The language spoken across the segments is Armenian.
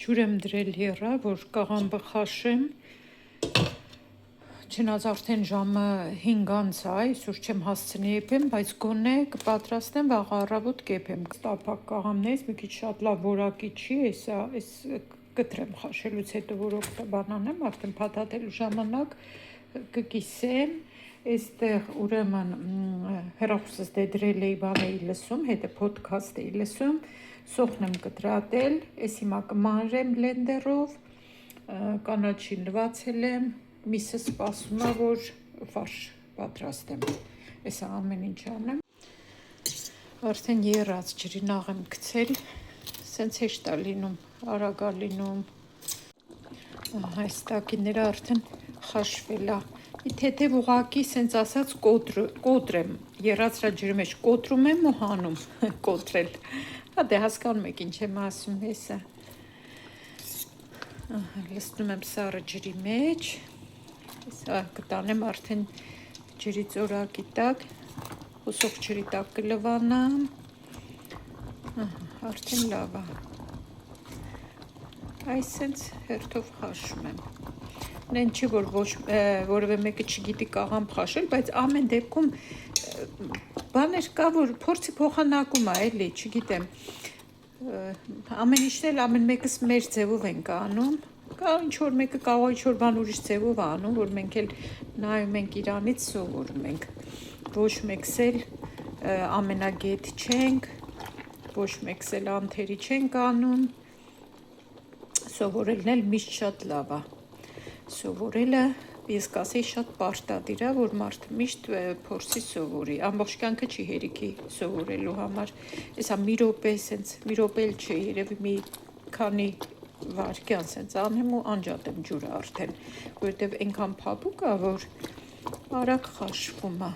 ջուր եմ դրել եռա, որ կաղամբը խաշեմ, չնայած արդեն ժամը 5:00 է, այսօր չեմ հասցնի եփեմ, բայց գոնե կպատրաստեմ վաղ առավոտ կեփեմ։ Տափակ կաղամներից մի քիչ շատ լավ որակի չի, այս կտրեմ խաշելուց հետո որ օգտաբանանեմ, արդեն փաթաթելու ժամանակ կկիսեմ, այստեղ ուրեմն հեռախոսս դրել էի բան էի լսում, հետը փոդքաստ էի լսում, սոխն եմ կտրատել, այս հիմա կմանրեմ բլենդերով, կանաչին լվացել եմ, միսը սպասում է, որ ֆարշ պատրաստեմ, այսա ամեն ինչ անեմ, արդեն եռած ջրի նաղ եմ գցել, սենց հեշտ է լինում, արագ է լինում, այս տակիները արդեն խաշվել է, թեթև ուղղակի սենց ասած կոտրեմ, եռացրա ջրի մեջ կոտրում եմ ու հանում, կոտրել, դե հասկանում եք ինչ եմ ասում, հեսա, լցնում եմ սառը ջրի մեջ, հեսա կտանեմ արդեն ջրի ծորակի տակ, հոսող ջրի տակ կլվանամ, արդեն լավ է, այս սենց հերթով խաշում եմ, նեն չի, որ որևէ մեկը չգիտի կաղամբ խաշել, բայց ամեն դեպքում բաներ կա, որ փորձի փոխանակում է, էլի, չգիտեմ, ամեն ինչն էլ ամեն մեկս մեր ձևով ենք անում, կա ինչ-որ մեկը կարող ինչ-որ բան ուրիշ ձևով անում, որ մենք էլ նայում ենք իրանից սովորում ենք, ոչ մեկս էլ ամենագետ չենք, ոչ մեկս էլ անթերի չենք անում, սովորելն էլ միշտ շատ լավ է, սովորելը ես կասեի շատ պարտադիր է, որ մարդը միշտ փորձի սովորի, ամբողջ կյանքը չի հերիքի սովորելու համար, եսա մի րոպե սենց, մի րոպե էլ չի, երևի մի քանի վայրկյան սենց անեմ ու անջատեմ ջուրը արդեն, որովհետև այնքան փափուկ է, որ արագ խաշվում է,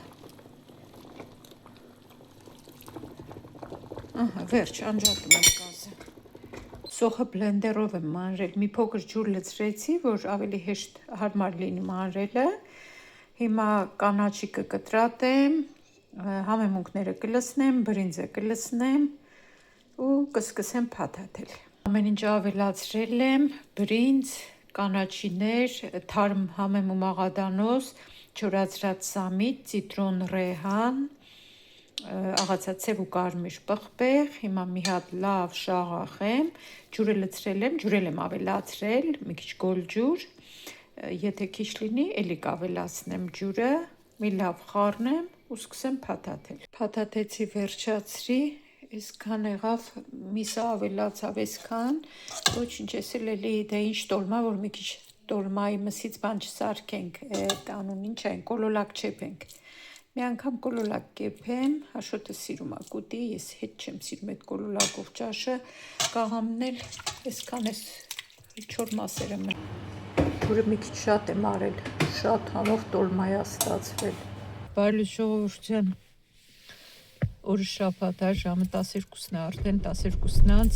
վերջ, անջատում եմ գազը, սոխը բլենդերով եմ մանրել, մի փոքր ջուր լցրեցի, որ ավելի հեշտ հարմար լինի մանրելը, հիմա կանաչիկը կտրատեմ, համեմունքները կլցնեմ, բրինձը կլցնեմ ու կսկսեմ փաթաթել, ամեն ինչ ավելացրել եմ, բրինձ, կանաչիներ, թարմ համեմում աղադանոց, չորացրած սամիտ, ծիտրոն ռեհան, աղացացև ու կարմիր պղպեղ, հիմա մի հատ լավ շաղախեմ, ջուրը լցրել եմ, ջուրել եմ ավելացրել, մի քիչ գոլ ջուր, եթե քիչ լինի, էլի կավելացնեմ ջուրը, մի լավ խառնեմ ու սկսեմ փաթաթել, փաթաթեցի վերջացրի, այսքան եղավ, միսը ավելացավ այսքան, ոչինչ ես էլի դա ինչ տոլմա, որ մի քիչ տոլմայի մսից բան չսարքենք, տանուն ինչ այն, կոլոլակ չեպենք, մի անգամ կոլոլակ կեփեմ, Հաշոտը սիրում է կուտի, ես հետ չեմ սիրում այդ կոլոլակով ճաշը, կաղամն էլ այսքան էս 4 մասեր եմ, որը մի քիչ շատ եմ արել, շատ համով տոլմայ է ստացվել, բարի ժողովուրդ ջան, օրը շաբաթ է, ժամը 12-ն է արդեն, 12-ից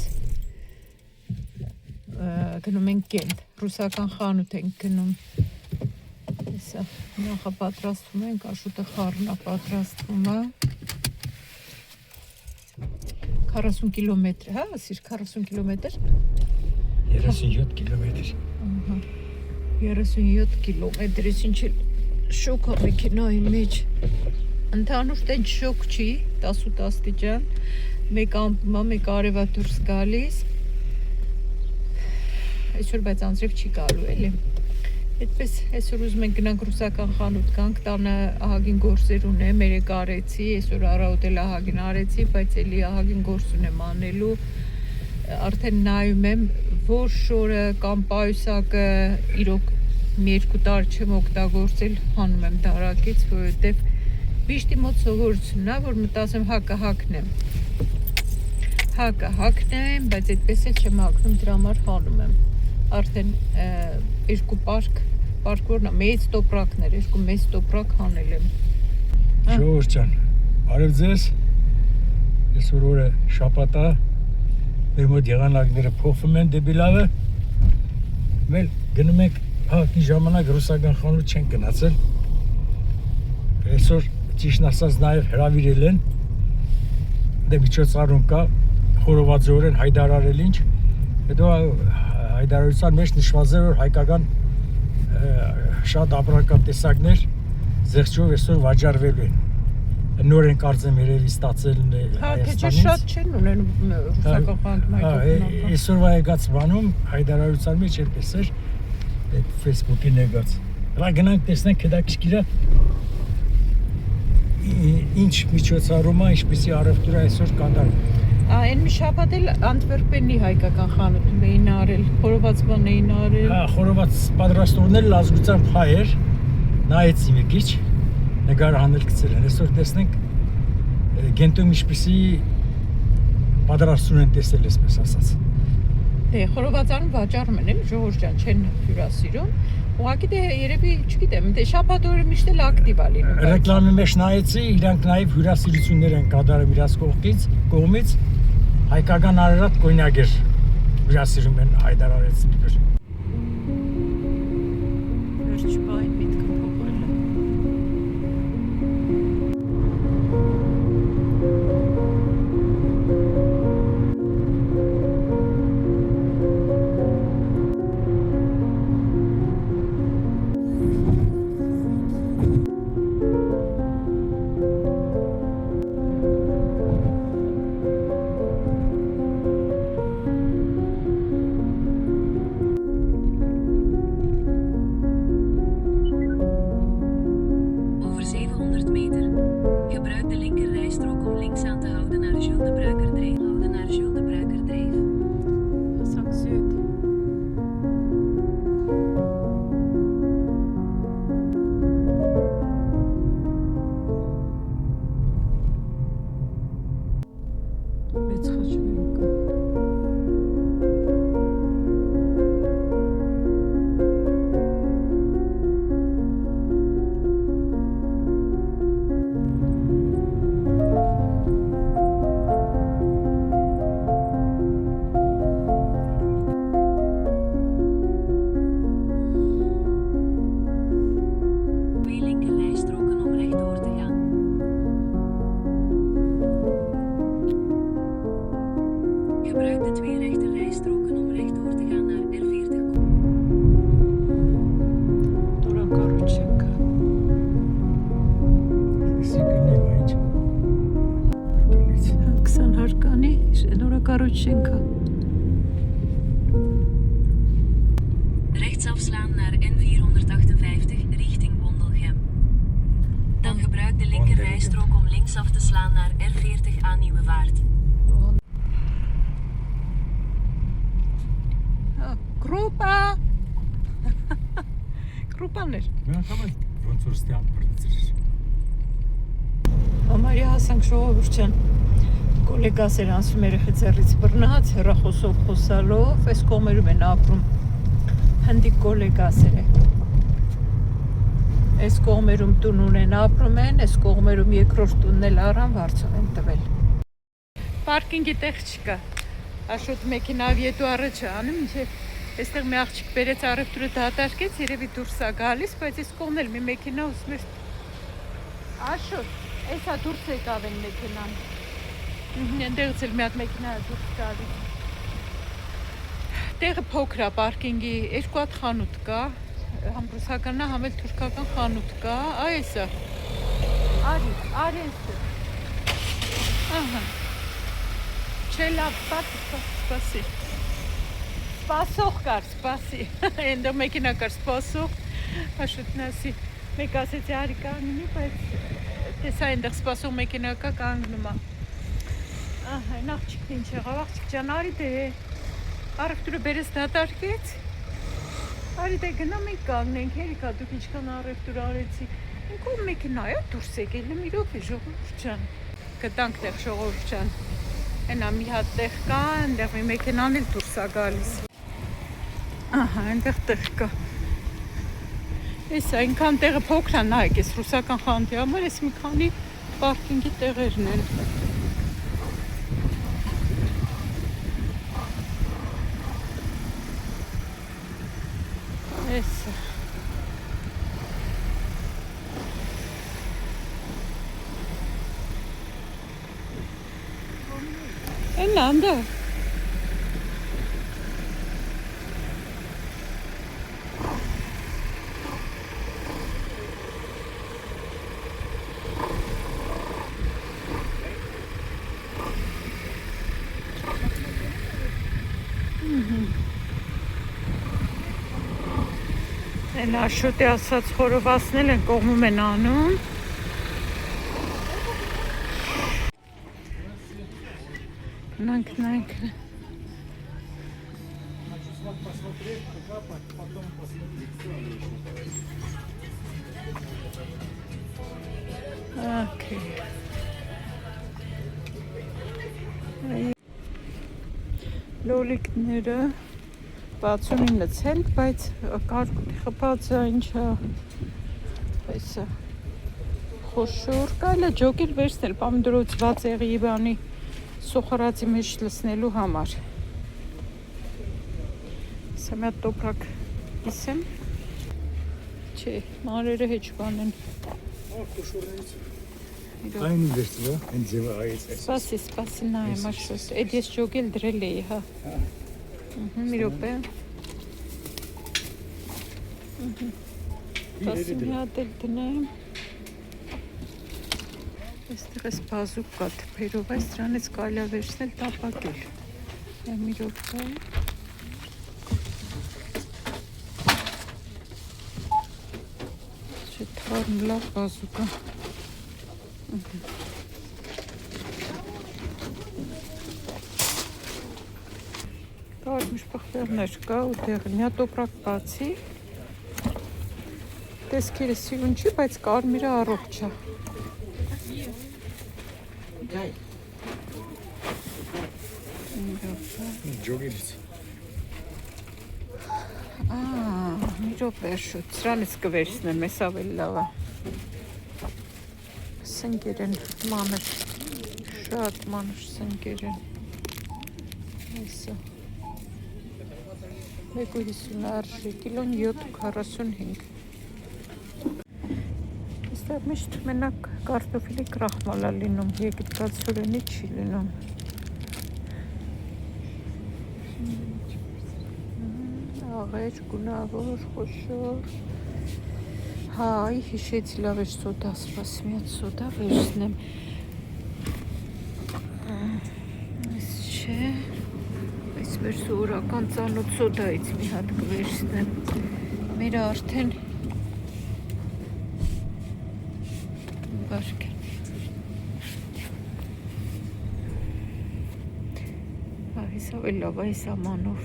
գնում ենք կենտ, ռուսական խանութ ենք գնում, Հեսա, նախա պատրաստվում ենք, Աշոտը խառնա պատրաստվում է, 40 կիլոմետր, հա, ասիր 40 կիլոմետր? 37 կիլոմետր, 37 կիլոմետր, ես ինչ էլ շոկ է մեքենայի մեջ, ընդհանուր տենց շոկ չի, 18 աստիճան, մեկ ամպում է, մեկ արևա դուրս գալիս, այսօր բայց անձրև չի գալու էլի, այդպես այսօր ուզում ենք գնանք ռուսական խանութ գանք, տանը ահագին գործեր ունեմ, երեկ արեցի, այսօր առավոտ էլ ահագին արեցի, բայց էլի ահագին գործ ունեմ անելու, արդեն նայում եմ, որ շորը կամ պայուսակը իրոք մի 2 տարի չեմ օգտագործել, հանում եմ դարակից, որովհետև միշտի մոտ սովորությունն է, որ մտածեմ հակը հակնեմ, բայց այդպես էլ չեմ հակնում, դրա համար հանում եմ, արդեն 2 պարկորն է, մեծ տոպրակներ, 2 մեծ տոպրակ հանել եմ, ժողովուրդ ջան, արև ձեզ, այսօր օրը շաբաթ է, մեր մոտ եղանակները փոխվում են դեպի լավը, մենք գնում ենք փակի ժամանակ ռուսական խանութ չենք գնացել, այսօր ճիշտն ասած նաև հրավիրել են, դե միջոցառում կա, խորովածորեն հայտարարել ինչ, հետո հայտարարության մեջ նշված էր, որ հայկական շատ ապրանքատեսակներ զեղչով այսօր վաճառվելու են։ Նոր են կարծեմ երևի ստացելն է Հայաստանից։ Հա, շատ չեն ունենում ռուսական խանութ Այսօրվա եկած բանում հայտարարության մեջ այդպես էր այդ Facebook-ի նեղած։ Հա գնանք տեսնենք հետաքրքիր է ինչ միջոցառում է, ինչպեսի առևտուր այսօր կատարվում։ Այն մի շաբաթ էլ Անտվերպենի հայկական խանութում էին արել, խորոված բան էին արել։ Հա, խորոված պատրաստողներն ազգությամբ հայեր, նայեցի մի քիչ, նկար հանել գցել են։ Այսօր տեսնենք Գենտում ինչպեսի պատրաստություն են տեսել, այսպես ասած։ Դե խորովածարում վաճառում են, էլի ժողովուրդ ջան, չեն հյուրասիրում։ Ուղղակի դե երևի, չգիտեմ, դե շաբաթ օրը միշտ էլ ակտիվ է լինում։ Ռեկլամի մեջ նայեցի, իրանք նաև հյուրասիրություններ են կատարում իրաց կողմից, հայկական արարած կոնյակեր հյուրասիրում են հայտարարեցին դեր։ Վերջ բային միտքը փոխել է։ Շենքը Rechts afslaan naar N458 richting Wondelgem. Dan gebruik de linker rijstrook om linksaf te slaan naar R40A Nieuwewaard. Groepa! Groepaներ։ Ոնց որ ստյան բրծեր։ Համարյա հասանք ժողովուրդ ջան։ Կոլեգաս էր անցում երեխեքից բռնած, հեռախոսով խոսալով, այս կողմերում են ապրում։ Հնդիկ կոլեգասեր է։ Այս կողմերում տուն ունեն ապրում են, այս կողմերում երկրորդ տունն էլ առան վարձով են տվել։ Պարկինգի տեղ չկա։ Աշոտ մեքենայով ետու առաջ անում, մինչև այստեղ մի աղջիկ բերեց առևտուրը դատարկեց, երևի դուրս է գալիս, բայց այս կողմն էլ մի մեքենա ուզում էր։ Աշոտ, էսա դուրս եկավ են մեքենան։ Այնտեղից էլ մի հատ մեքենա դուրս գալիս։ Տեղը փոքր է, պարկինգի երկու հատ խանութ կա, համ ռուսականն է, համ էլ թուրքական խանութ կա, այսա։ Արի էսը։ Ահա։ Չէ լավ, սպասի։ Սպասող կար, սպասի։ Այնտեղ մեքենա կար, սպասող։ Աշոտն ասի, մեկ ասեցի արի կանգնի, բայց տեսա այնտեղ սպասող մեքենա կա, կանգնում է։ Ահա, այն աղջիկն ինչ եղավ, աղջիկ ջան, արի դե առևտուրը բերես դատարկեց։ Արի դե գնամ ենք կանգնենք, հերիքա դուք ինչքան առևտուր արեցի։ Ինք ով մեքենա է դուրս եկել, մի րոպե ժողովուրդ ջան։ Գտանք տեղ ժողովուրդ ջան։ Այնա մի հատ տեղ կա, այնտեղ մի մեքենան էլ դուրս է գալիս։ Ահա, այնտեղ տեղ կա։ Էս այնքան տեղը փոքր է, նայեք, էս ռուսական խանութի համար, էս մի քանի պարկինգի տեղերն են։ Էս Այնա, անդա։ Են Աշոտի ասած խորովածնել են կողմում են անում։ Գնանք։ Okay. Լոլիկները 69 ցենտ, բայց կարգուտի խփածը ինչա այսա խոշոր կարելի է ջոկել վերցնել պամիդորով ծվածեղի բանի սոխարածի մեջ լցնելու համար։ Սա մի հատ տոպրակ իսեմ։ Չէ, մանրերը հեչ բանեն։ Այն վերցրու, այն ձևը այց։ Սպասի նայեմ աշոս։ Էդ ես ջոկել դրել էի, հա։ Մի րոպե։ Սպասի մի հատ էլ դնեմ։ Այստեղ էս բազուկ կա թփերով, այս դրանից կարելի է վերցնել տապակել։ Մի րոպե։ Չէ, թարմ լավ բազուկ է։ Կար մշպախվերներ կա ու դեղնյա տոպրակ բացի։ Տեսքերը սիրուն չի, բայց կարմիրը առողջ է։ Ջոգելից։ Մի րոպե շուտ, սրանից կվերցնեմ, էս ավելի լավ է։ Սնկեր են մանր, շատ մանր սնկեր են։ Այսը 1.50 արժի, կիլոն 7.45։ Այստեղ միշտ մենակ կարտոֆիլի կրախմալ է լինում, եգիպտացորենի չի լինում։ Աղեր, գունավոր, խոշոր։ Հա, այ հիշեցի լավ էր սոդա, սպասի մի հատ սոդա վերցնեմ։ Այս չէ, այս մեր սովորական ծանոթ սոդայից մի հատ կվերցնեմ։ Մեր արդեն բարք են։ Այս ավելի լավ է այս ամանով։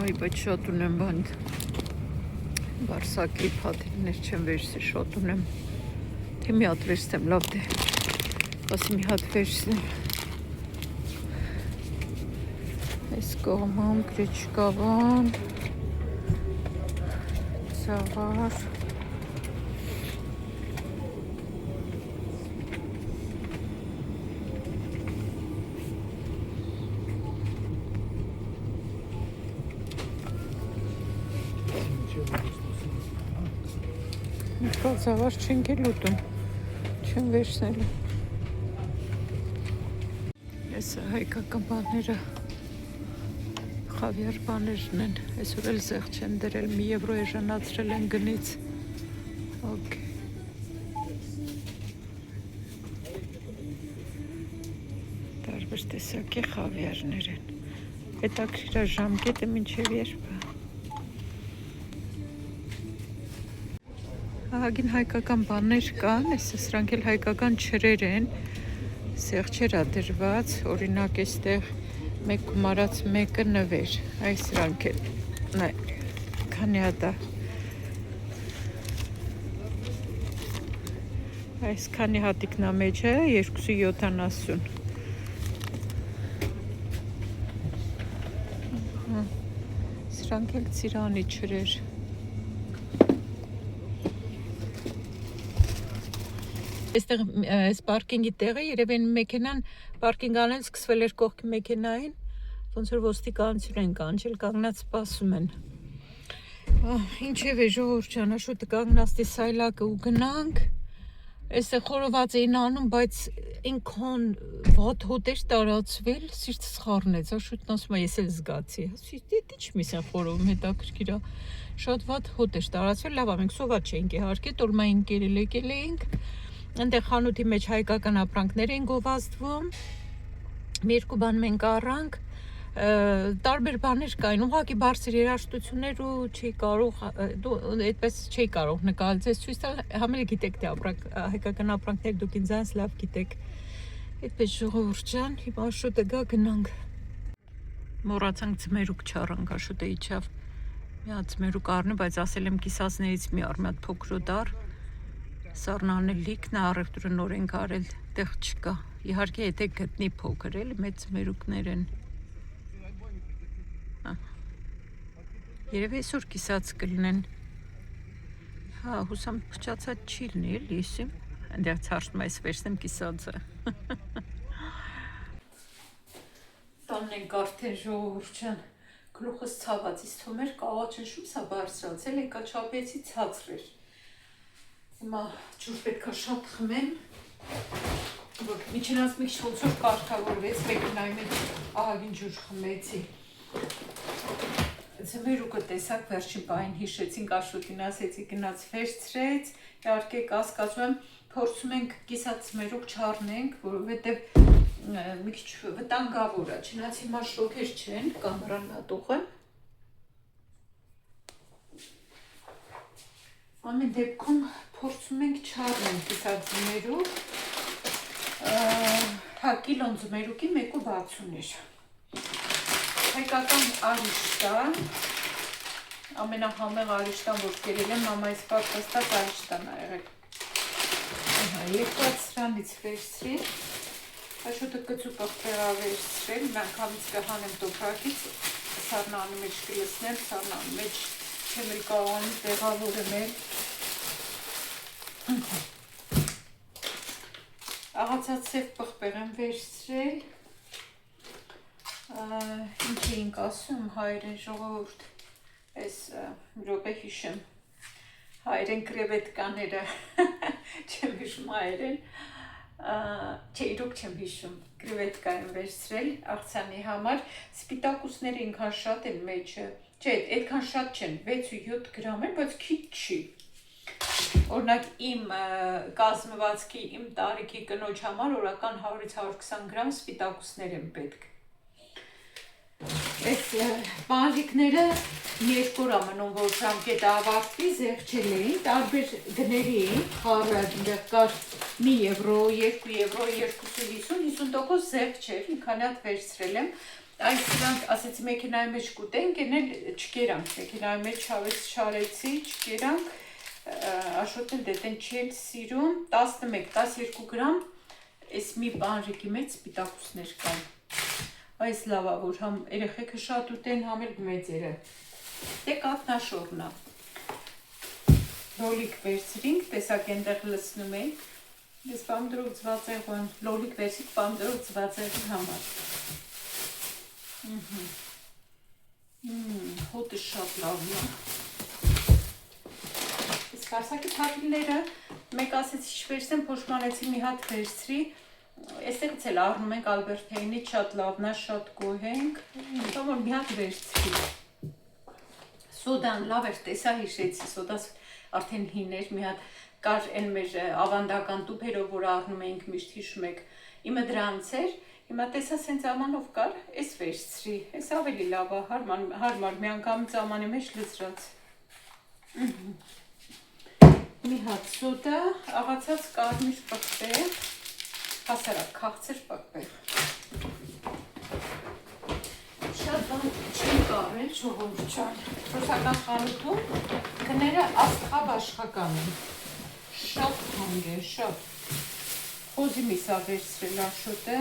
Այ բայց շատ ունեմ բան բարսակի փաթիլներ չեմ վերցրի, շատ ունեմ թե մի հատ վերցնեմ, լավ դե ասի մի հատ վերցնեմ այս կողմում գրեչկավան ծավար Ծավար չենք էլ ուտում, չեմ վերցնելու։ Ես հայկական բաները, խավիար բաներն են, այսօր էլ զեղ չեն դրել, մի եվրո էժանացրել են գնից։ Okay. Տարբեր տեսակի խավիարներ են։ Հետաքրքիր է ժամկետը մինչև երբ է։ Ահագին հայկական բաներ կան, սրանք էլ հայկական չրեր են, սեղչեր է դրված, օրինակ այստեղ մեկ գումարած մեկը նվեր, այս սրանք էլ, քանի հատ է, այս քանի հատիկն է մեջը, 2.70, սրանք էլ ծիրանի չրեր, Այստեղ այս պարկինգի տեղը երևի մեքենան պարկինգ անեն սկսվել էր կողքի մեքենային, ոնց որ ոստիկանություն են կանչել, կանգնած սպասում են։ Ինչևէ ժողովուրդ ջան, աշոտը կանգնած դե սայլակը ու գնանք։ Այստեղ խորոված էին անում, բայց այնքան վատ հոտ էր տարածվել, սիրտս խառնեց, Աշոտն ասում է, ես էլ զգացի, դե ինչ միս են խորովում, հետաքրքիր է, շատ վատ հոտ էր տարածվել, լավ, մենք սոված չէինք իհարկե, տոլմային կերել եկել էինք, այնտեղ խանութի մեջ հայկական ապրանքներ են գովազդվում, մի երկու բան մենք առանք, տարբեր բաներ կային, ուղղակի բարձր երաժշտություններ ու չի կարող, դու այդպես չի կարող նկարել, ցույց տալ, համել գիտեք թե հայկական ապրանքներ դուք ինձանից լավ գիտեք, այդպես ժողովուրդ ջան, հիմա Աշոտը գա գնանք, մոռացանք ձմերուկ չառանք, Աշոտը իջավ, մի հատ ձմերուկ առնի, բայց ասել եմ կիսածներից մի առ, մի հատ փոքրոդար, սառնանելիք, նա առևտուրը նոր ենք արել, տեղ չկա, իհարկե եթե գտնի փոքր էլ, մեծ ձմերուկներ են, երևի այսօր կիսած կլինեն, հա, հուսամ փչացած չի լինի, էլ եսիմ, այնտեղ ցարշնում այս վերցնեմ կիսածը, տանն ենք արդեն ժողովուրդ ջան, գլուխս ցաված, իսկ թոմեր կաղաչն շում սա բարձրացել, եկա չափեցի ցածր էր, հիմա ջուր պետքա շատ խմեմ, որ միջինած մի քիչ ոնց որ կարգավորվեց, մեքենայի մեջ ահագին ջուր խմեցի, ձմերուկը տեսակ վերջին պահին հիշեցինք, Աշոտին ասեցի գնաց վերցրեց, իհարկե կասկածում եմ, փորձում ենք կիսած ձմերուկ չառնենք, որովհետև մի քիչ վտանգավոր է, չնայած հիմա շոկեր չեն, կամերան նատուղը, ամեն դեպքում փորձում ենք չառնենք կիսած ձմերուկ, հա կիլոն ձմերուկի 1.60 էր, հայկական արիշտան, ամենահամեղ արիշտան, որ կերել եմ, մամայից պատրաստած արիշտան ա եղել, երկված սրանից վերցրի, Աշոտը կծու պղպեղա վերցրել, միանգամից կհանեմ տոփրակից, սառնանի մեջ կլցնեմ, սառնանի մեջ չեմ էլ կարողանում տեղավորեմ էլ, աղացած սև պղպեղ եմ վերցրել, ինչ էինք ասում հայերեն ժողովուրդ, այս րոպե հիշեմ, հայերեն կրևետկաները, չեմ հիշում հայերեն, չէ իրոք չեմ հիշում, կրևետկա եմ վերցրել աղցանի համար, սպիտակուսները ինքան շատ են մեջը, չէ, այդքան շատ չեն, 6-7 գրամ են, բայց քիչ չի, օրինակ իմ կազմվածքի, իմ տարիքի կնոջ համար օրական 100-120 գրամ սպիտակուսներ են պետք, այս բանջիկները երկու օր ամնում, որ ժամկետը ավարտվի, զեղչել էին, տարբեր գների էին, խառը դեղ կար մի եվրո, 2 եվրո, 250 զեղչ էր, մի քանի հատ վերցրել եմ, այս սրանք ասեցի մեքենայի մեջ կուտենք, են էլ չկերանք, մեքենայի մեջ շարեցի, չկերանք, Աշոտն դետեն չել սիրում, 11-12 գրամ, այս մի բանջիկի մեջ սպիտակուսներ կան, այս լավա, որ համ երեխեքը շատ ուտեն, համ էլ մեծերը, դե կատնաշորնա, լոլիկ վերցրինք, տեսակ ենտեղ լսնում ենք, ես պամդրով ձվածեղ եմ, լոլիկ վերցիկ պամդրով ձվածեղի համար, հոտը շատ լավն է, իսկ արսակի թաթիլները, մեկ ասեցի չվերցնեմ, փոշմանեցի մի հատ վերցրի, Այստեղից էլ առնում ենք Ալբերտայինից շատ լավն է, շատ գոհ ենք, որ մի հատ վերցրի, սոդան լավ էր, տեսա հիշեցի, սոդաս արդեն հին էր, մի հատ կար են մեր ավանդական տուփերով, որ առնում էինք միշտ հիշում եք, իմը դրանց էր, հիմա տեսա սենց ամանով կար, այս վերցրի, այս ավելի լավ է, հարմար, մի անգամից ամանի մեջ լծրած, մի հատ սոդա, աղացած կարմիր պղպեղ, հասարակ քաղցր պղպեղ, շատ բան չեմ կարել ժողովուրդ ջան, ռուսական խանութում գները աստղավ աշխական են, շատ թանկ է, շատ, խոզի միսա վերցրել Աշոտը,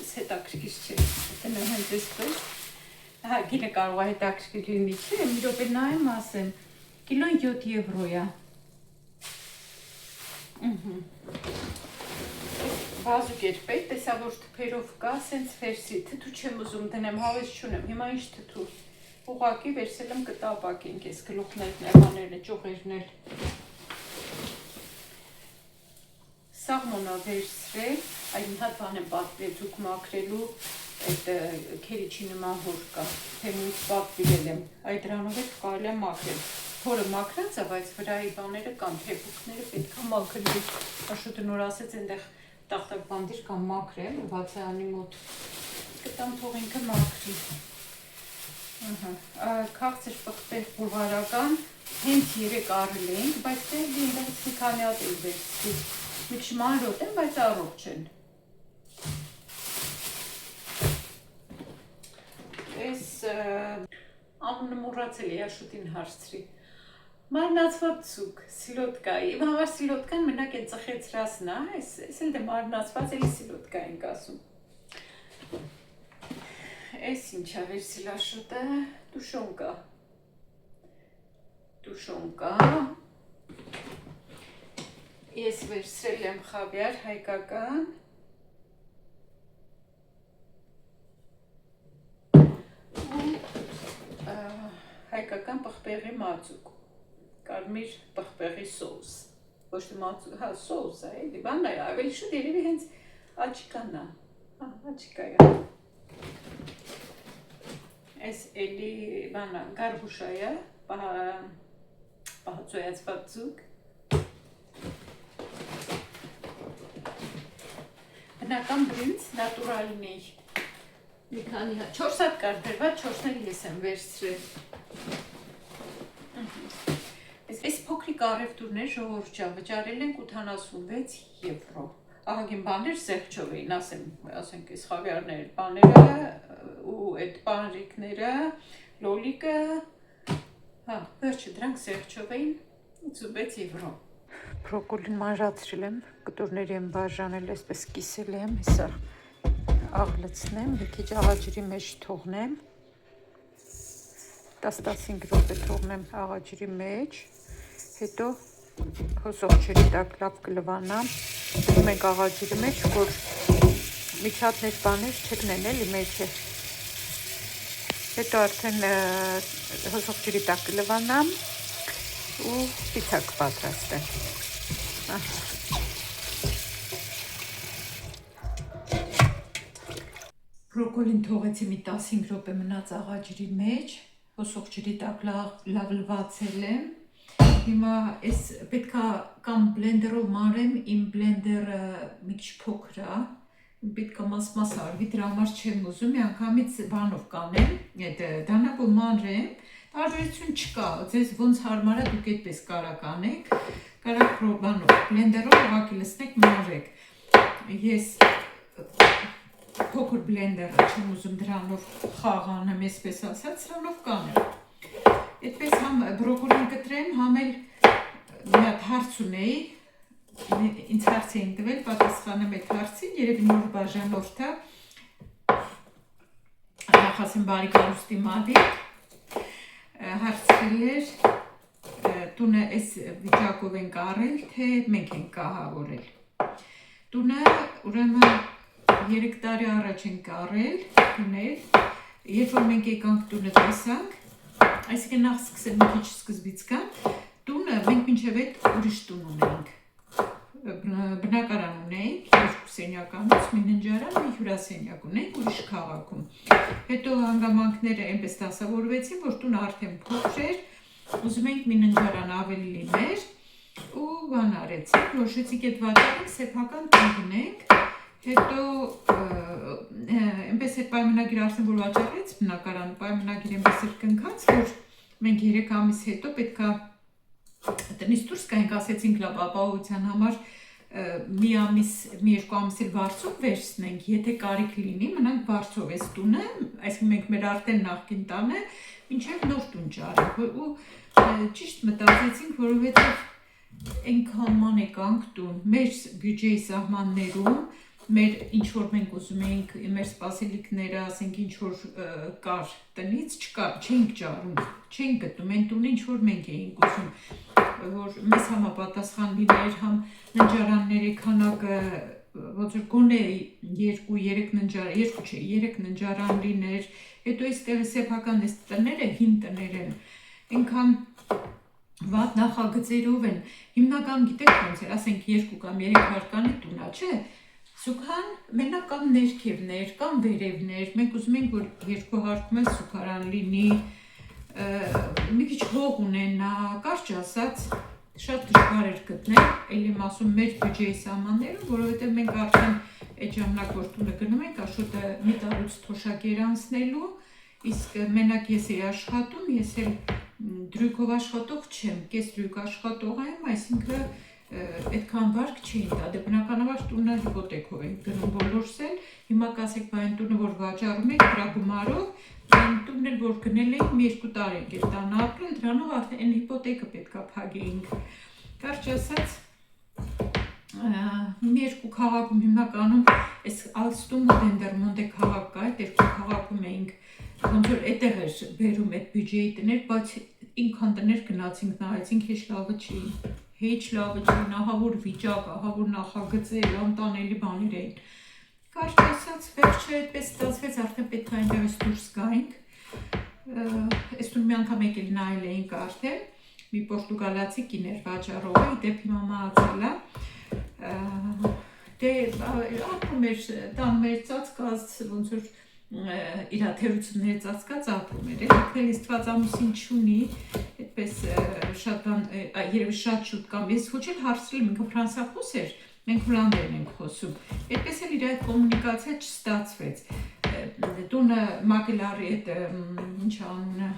ես հետաքրքիր չէ, տնեմ հենց էսպես, հա գինը կարող է հետաքրքիր լինի չէ, մի րոպե նայեմ ասեմ, կիլոն 7 եվրո է, բազուկ էր պետ, տեսա որ թփերով կա, սենց վերսի, թթու չեմ ուզում դնեմ, հավես չունեմ, հիմա ինչ թթու, ուղղակի վերսել եմ կտապակ ենք, ես գլուխներն, եղաներն, ճյուղերն էլ, սալմոնա վերցրել, այդ մի հատ բան եմ պատվիրել ձուկ մաքրելու, այդ քերիչի նման հոր կա, թեմուց պատվիրել եմ, այդ դրանով էլ կարելի է մաքրել, հորը մաքրած է, բայց վրայի բաները կան, թեփուկները պետք է մաքրվի, Աշոտը նոր ասեց այնտեղ տախտակ բանդիր կամ մաքրեմ, բացայանի մոտ, կտամ թող ինքը մաքրի, քաղցր պղպեղ բուլվարական, հենց 3 առել ենք, բայց դենց մի քանի հատ էլ վերցրի, մի քիչ մանրոտ են, բայց առողջ են։ Այս անունը մոռացել էի Աշոտին հարցրի։ Մարմնացված ձուկ, սիլոտկա, իմ համար սիլոտկան մենակ են ծխեցրածն է, այս էլ դե մարմնացված էլի սիլոտկա ենք ասում։ Այս ինչա վերցրել Աշոտը, տուշոնկա, ես վերցրել եմ խավիար հայկական, հայկական պղպեղի մածուկ, կարմիր պղպեղի սոուս, ոչ թե մածուկ, հա սոուս է, էլի բանն է, ավելի շուտ երևի հենց աչիկան է, աչիկա է, այս էլի բանն է, գարբուշա է, պահածոյացված ձուկ, բնական բրինձ, նատուրալին էի, մի քանի հատ, 4 հատ կար դրված, 4-ն էլ ես եմ վերցրել։ Այս փոքրիկ առևտուրներ ժողովուրդ վճարել ենք 86 եվրո։ Ահագին բաներ զեղչով էին, ասենք այս խավիարները, բաները ու այդ բանրիկները, լոլիկը, հա, վերջը դրանք զեղչով էին 86 եվրո։ Բրոկոլին մանրացրել եմ, կտորների եմ բաժանել, այսպես կիսել եմ, հեսա աղլցնեմ, մի քիչ աղաջրի մեջ թողնեմ, 10-15 րոպե թողնեմ աղաջրի մեջ, հետո հոսող ջրի տակ լավ կլվանամ, դնում ենք աղաջրի մեջ, որ միջատներ բաներ չգնեն էլի մեջը, հետո արդեն հոսող ջրի տակ կլվանամ ու պիցա կպատրաստեմ։ Բրոկոլին թողեցի մի 15 րոպե մնաց աղաջրի մեջ, հոսող ջրի տակ լավ լվացել եմ, հիմա այս պետքա կամ բլենդերով մանրեմ, իմ բլենդերը մի քիչ փոքր է, պետքա մաս արվի, դրա համար չեմ ուզում, միանգամից բանով կանեմ, դանակով մանրեմ, տարբերություն չկա, ձեզ ոնց հարմար է, դուք այդպես կարակ անեք, կարակ բանով, բլենդերով ուղղակի լցնեք մանրեք, ես փոքր բլենդերը չեմ ուզում դրանով խաղ անեմ, այսպես ասած, սրանով կանեմ, այդպես համ բրոկոլին կտրեմ, համ էլ մի հատ հարց ունեի, ինձ հարց էին տվել, պատասխանեմ այդ հարցին, երևի նոր բաժանորդ է, նախասեմ բարի կարուստի մալիկ, հարցրել էր, տունը այս վիճակով ենք առել, թե մենք ենք կահավորել, տունը ուրեմն 3 տարի առաջ ենք առել, տունել, երբ որ մենք եկանք տունը տեսանք, այսինքն նախ սկսել մի քիչ սկզբից կան, տունը մենք մինչև այդ ուրիշ տուն ունեինք, բնակարան ունեինք, 2 սենյականից, մի ննջարան, մի հյուրասենյակ ունեինք ուրիշ քաղաքում, հետո հանգամանքները այնպես դասավորվեցին, որ տունը արդեն փոքր էր, ուզում էինք մի ննջարան ավելի լիներ ու բան արեցինք, որոշեցինք այդ վաճառենք սեփական տուն գնենք, հետո այնպես այդ պայմանագիր արդեն որ վաճառեց բնակարանը, պայմանագիր այնպես էր կնքած, որ մենք 3 ամիս հետո պետքա տնից դուրս գայինք, ասեցինք լավ ապահովության համար մի ամիս, մի 2 ամիս էլ վարձով վերցնենք, եթե կարիք լինի, մնանք վարձով այս տունը, այսինքն մենք մեր արդեն նախկին տանը, մինչև նոր տուն ճարենք, ու ճիշտ մտածեցինք, որովհետև այնքան եկանք տուն, մեր բյուջեի սահմաններում, մեր ինչ-որ մենք ուզում էինք, մեր սպասելիքները, ասենք ինչ-որ կար տնից, չկար, չենք ճարում, չենք գտնում, այն տունը ինչ-որ մենք էինք ուզում, որ մեզ համապատասխան լիներ, համ ննջարանների քանակը, ոնց որ գոնե 2-3 ննջարան լիներ, հետո այս տեղի սեփական այս տները, հին տներ են, այնքան վատ նախագծերով են, հիմնական գիտեք ոնց է, ասենք 2 կամ 3 հարկանի տունա, չէ, սուքան մենակ կամ ներքևներ, կամ վերևներ, մենք ուզում ենք, որ 2 հարկում էլ սուքարան լինի, մի քիչ հող ունենա, կարճ ասած, շատ դժվար էր գտնել, էլ եմ ասում մեր բյուջեի սահմաններում, որովհետև մենք արդեն այդ ժամանակ որ տունը գնում ենք, աշոտը մի տարուց թոշակեր անցնելու, իսկ մենակ ես էի աշխատում, ես էլ դրույքով աշխատող չեմ, կես դրույք աշխատող եմ, այսինքն այդքան վարկ չէին տա, դե բնականաբար տունը հիպոթեքով ենք գնում բոլորս էլ, հիմա կասեք, բա այն տունը որ վաճառում եք դրա գումարով, այն տունն էլ որ գնել ենք մի 2 տարի ենք այդ տանը ապրել, դրանով արդեն այն հիպոթեկը պետքա փակեինք, կարճ ասած մի 2 քաղաքում հիմնականում այս Ալստում ու Դենդերմոնտե քաղաք կա, այդ 2 քաղաքում էինք ոնց որ այդտեղ էր բերում այդ բյուջեի տներ, բայց ինքան տներ գնացինք նայեցինք, հեչ լավը չի, ահավոր վիճակ, ահավոր նախագծեր, անտանելի բաներ էին։ Կարճ ասած, վերջը այդպես ստացվեց, արդեն պետք է այնտեղից դուրս գայինք։ Այս տուն մի անգամ եկել նայել էինք արդեն, մի պորտուգալացի կին էր վաճառողը, իդեպ հիմա մահացել է։ Դե ապրում էր, տանում էր ծածկած, ոնց որ իր թերությունները ծածկած ապրում էր, էլ իստված ամուսին չունի, այդպես շատ բան, երևի շատ շուտ կամ ես ոչ էլ հարցրել եմ, ինքը ֆրանսախոս էր, մենք հոլանդերեն ենք խոսում, այդպես էլ իր այդ կոմունիկացիա չստացվեց, տունը Մակելարի այդ ինչ անունը,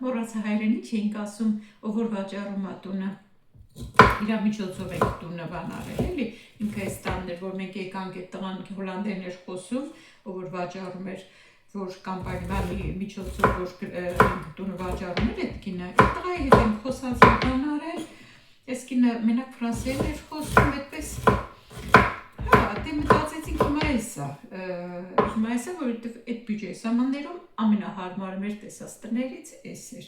մոռացա հայերեն ինչ էինք ասում, ով որ վաճառում է տունը, իրա միջոցով ենք տունը բան արել, էլի, ինքը այս տանն էր, որ մենք եկանք այդ տղան հոլանդերեն էր խոսում, ով որ վաճառում էր, որ կամպանիայի միջոցով որ տունը վաճառում էր այդ կինը, այդ տղայի հետ ենք խոսած բան արել, այս կինը մենակ ֆրանսերեն էր խոսում, այդպես, հա, դե մտածեցինք հիմա էսա, որովհետև այդ բյուջեի սահմաններում ամենահարմարը մեր տեսած տներից էս էր։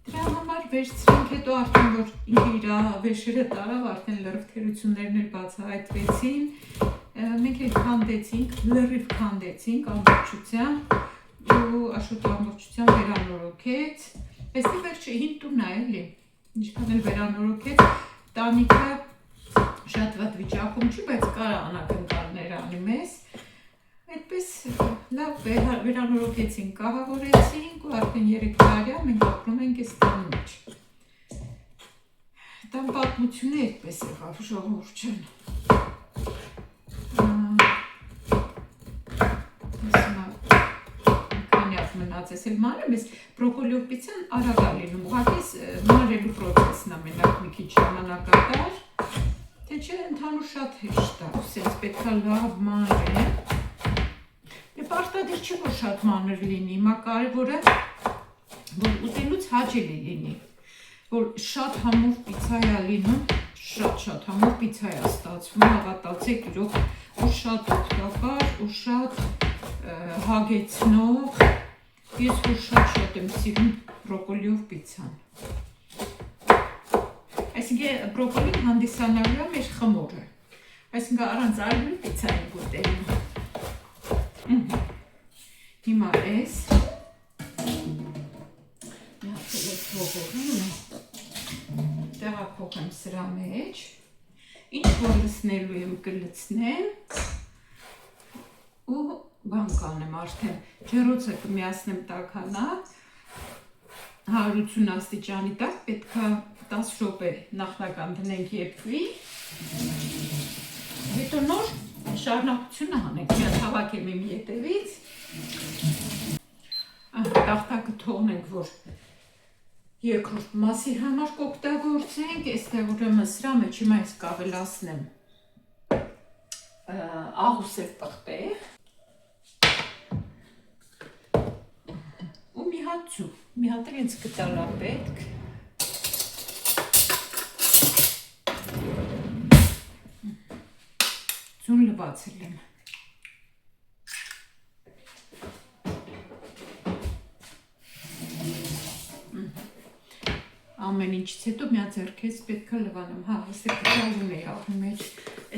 Դրա համար վերցրինք, հետո արդեն որ ինքը իր վերջերը տարավ, արդեն լրիվ թերություններն էլ բացահայտվեցին, մենք էլ քանդեցինք, լրիվ քանդեցինք ամբողջությամբ ու աշոտը ամբողջությամբ վերանորոգեց, այստեղ վերջը հին տունն է էլի, ինչքան էլ վերանորոգեց, տանիքը շատ վատ վիճակում չի, բայց կարա անակնկալներ անի մեզ, այդպես լավ վերանորոգեցինք, կահավորեցինք ու արդեն 3 տարի մենք ապրում ենք այս տան մեջ։ Տան պատմությունը այդպես եղավ, ժողովուրդ ջան։ Մնացես էլ մարեմ, ես բրոկոլիով պիցան արագ է լինում, ուղղակի մարելու պրոցեսն է մենակ մի քիչ ժամանակատար, թե չէ ընդհանուր շատ հեշտ է, սենց պետք է լավ մանրել, դե պարտադիր չի որ շատ մանր լինի, հիմա կարևորը որ ուտելուց հաճելի լինի, որ շատ համով պիցա է լինում, շատ համով պիցա է ստացվում, հավատացեք իրոք, ու շատ օգտակար, ու շատ հագեցնող, ես որ շատ եմ սիրում բրոկոլիով պիցան։ Այսինքն բրոկոլին հանդիսանալու է մեր խմորը, այսինքն առանց այլու պիցա ենք ուտելու։ Հիմա ես տեղափոխեմ սրա մեջ, ինչ որ լցնելու եմ կլցնեմ ու բան կանեմ արդեն, ջեռոցը կմիացնեմ տաքանա, 180 աստիճանի տակ պետք է 10 րոպե նախնական դնենք եփվի, հետո նոր շարունակությունը հանենք, միած հավաքեմ իմ ետևից, տախտակը թողնենք, որ երկրորդ մասի համար կօգտագործենք, այստեղ ուրեմն սրա մեջ հիմա ես կավելացնեմ աղուսև պղպեղ ու մի հատ ձու, մի հատ էլ ինձ գտալա պետք, ձուն լվացել եմ, ամեն ինչից հետո միա ձեռքից պետք է լվանեմ, հա, հստեղ գտալուն էի աղի մեջ,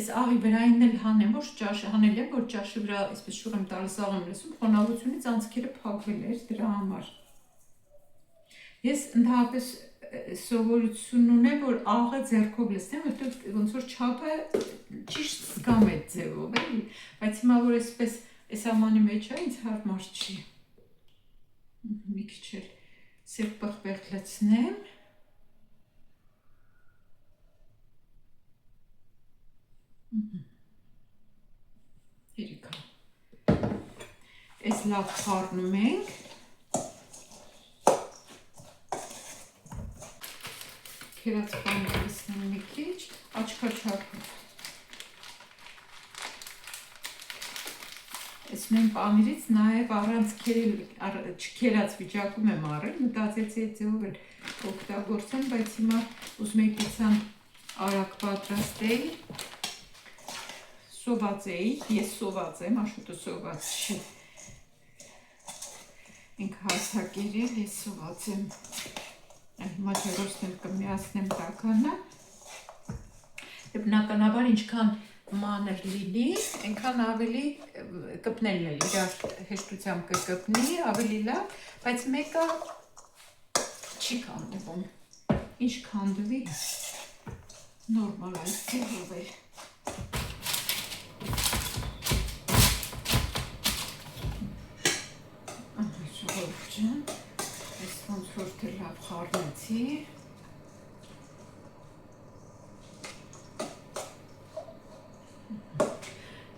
այս աղի վրային էլ հանեմ, ոչ ճաշը հանել եմ, որ ճաշը վրա այսպես շուր եմ տալիս աղ եմ լսում, խոնավությունից անցքերը փակվել էր դրա համար, Ես ընդհանրապես սովորություն ունեմ, որ աղը ձեռքով լցնեմ, որտեղ ոնց որ չափը ճիշտ զգամ այդ ձևով, էլի, բայց հիմա որ այսպես այս ամանի մեջ է, ինձ հարմար չի։ Մի քիչ էլ սև պղպեղ լցնեմ։ Երիքա։ Այս լավ խառնում ենք։ Քերած բանը լցնեմ մի քիչ, աչքաչափով։ Այս նույն պանիրից նաև առանց չքերած վիճակում եմ առել, մտածեցի այդ ձևով էլ օգտագործեմ, բայց հիմա ուզում եի պիցան արագ պատրաստեի, սոված էի, ես սոված եմ, Աշոտը սոված չի, ինքը հասակերել, ես սոված եմ, հիմա ջերոսն եմ կմիացնեմ տականը, բնականաբար ինչքան մանր լինի, այնքան ավելի կպնելն է, իրար հեշտությամբ կկպնի, ավելի լավ, բայց մեկը չի կանդվում, ինչ կանդվի, նորմալ այս ձևով էլ։ Ժողովուրդ ջան, այս ոնց որ թե լավ խառնեցի,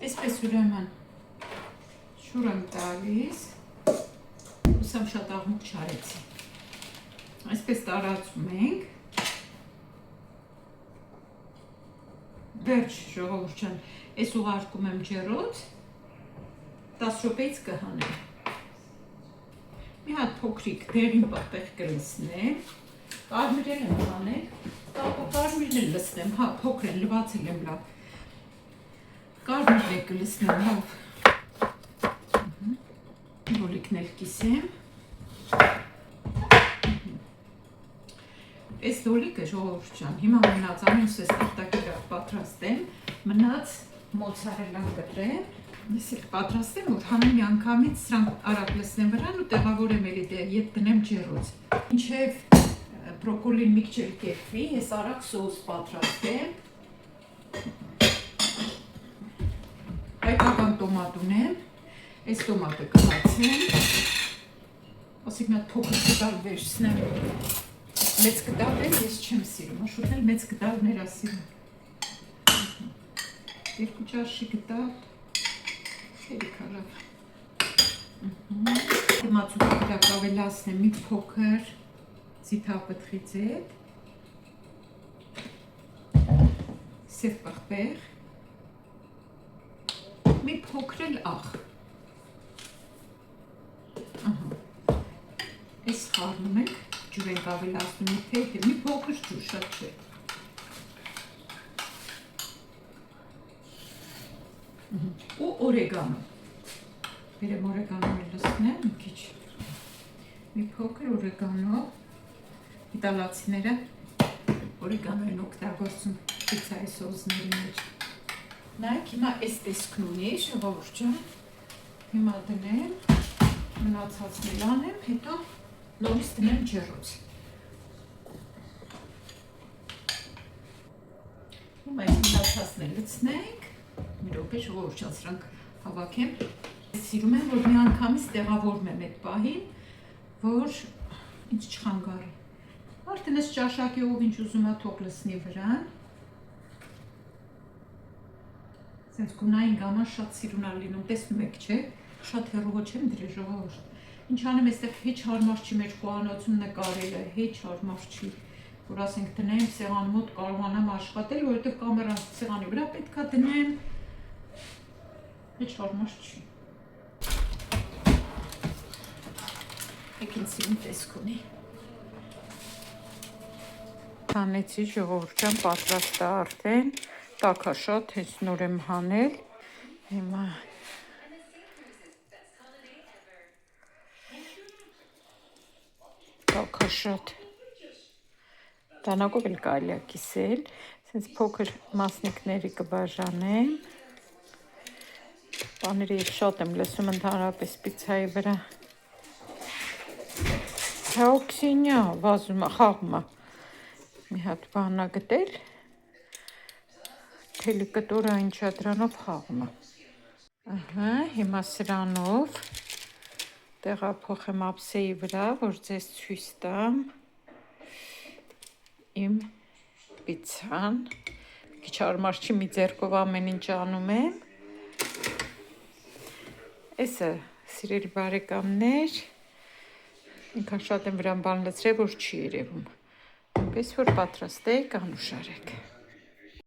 այսպես ուրեմն շուր եմ տալիս, ուսամ շատ աղմուկ չարեցի, այսպես տարածում ենք, վերջ ժողովուրդ ջան, այս ուղարկում եմ ջեռոց, 10 րոպեից կհանեմ, մի հատ փոքրիկ դեղին պղպեղ կլցնեմ, կարմիրել եմ հանել, կարմիրն էլ լցնեմ, հա փոքր են, լվացել եմ լավ, կարմիրն է կլցնեմ լավ, լոլիկն էլ կիսեմ, այս լոլիկը ժողովուրդ ջան, հիմա մնաց ամենս ես տախտակերով պատրաստեմ, մնաց մոցարելան կտրեմ, ես էլ պատրաստեմ, որ հանեմ մի անգամից սրանք արագ լցնեմ վրան ու տեղավորեմ էլի ետ դնեմ ջեռոց, ինչև բրոկոլին մի քիչ էլ կերվի, ես արագ սոուս պատրաստեմ, հայկական տոմատ ունեմ, այս տոմատը կհացեմ, ասիկ մի հատ փոքր կտալ վերցնեմ, մեծ կտալ էլ ես չեմ սիրում, Աշոտն էլ մեծ կտալներ ա սիրում, երկու ճաշի կտալ, երիքա լավ, մածուկը կտակ ավելացնեմ մի փոքր զիթապտղից հետ, սև պղպեղ, մի փոքր էլ աղ, այս խառնում ենք, ջուր ենք ավելացնում մի թեթ, մի փոքր ջուր, շատ չէ, ու օրեգանո, բերեմ օրեգանոն էլ լցնեմ մի քիչ, մի փոքր օրեգանո, իտալացիները օրեգանո են օգտագործում պիցայի սոուսների մեջ, նայեք հիմա այս տեսքն ունի, ժողովուրդ ջան, հիմա դնեմ, մնացածն էլ անեմ, հետո նորից դնեմ ջեռոց, հիմա այս մնացածն էլ լցնենք, մի րոպե ժողովուրդ ջան, սրանք հավաքեմ, սիրում եմ, որ մի անգամից տեղավորում եմ այդ պահին, որ ինձ չխանգարի, արդեն այս ճաշակի ով ինչ ուզում է թող լցնի վրան, սենց գունային գաման շատ սիրուն ա լինում, տեսնում եք չէ, շատ հեռու չեմ դրել ժողովուրդ, ինչ անեմ այստեղ հեչ հարմար չի մեր խոհանոցում նկարելը, հեչ հարմար չի, որ ասենք դնեմ սեղանի մոտ կարողանամ աշխատել, որովհետև կամերան սեղանի վրա պետք է դնեմ, հեչ հարմար չի, եկին սիրուն տեսք ունի, հանեցի ժողովուրդ ջան, պատրաստ է արդեն, տաքաշատ, հենց նոր եմ հանել, հիմա տաքաշատ, դանակով էլ կարելի է կիսել, սենց փոքր մասնիկների կբաժանեմ, բաները ես շատ եմ լսում ընդհանրապես պիցայի վրա, Հաոքսինյա վազում է, խաղում է։ Մի հատ բանա գտել։ Թելի կտորային չադրանով խաղում է։ Ահա, հիմա սրանով տեղափոխեմ ափսեի վրա, որ ձեզ ցույց տամ իմ պիցցան։ Քիչ հարմար չի, մի ձեռքով ամեն ինչ անում եմ։ Էսը, սիրելի բարեկամներ, ինքան շատ եմ վրան բան լցրել, որ չի երևում։ Այնպես որ պատրաստեք, անուշ արեք։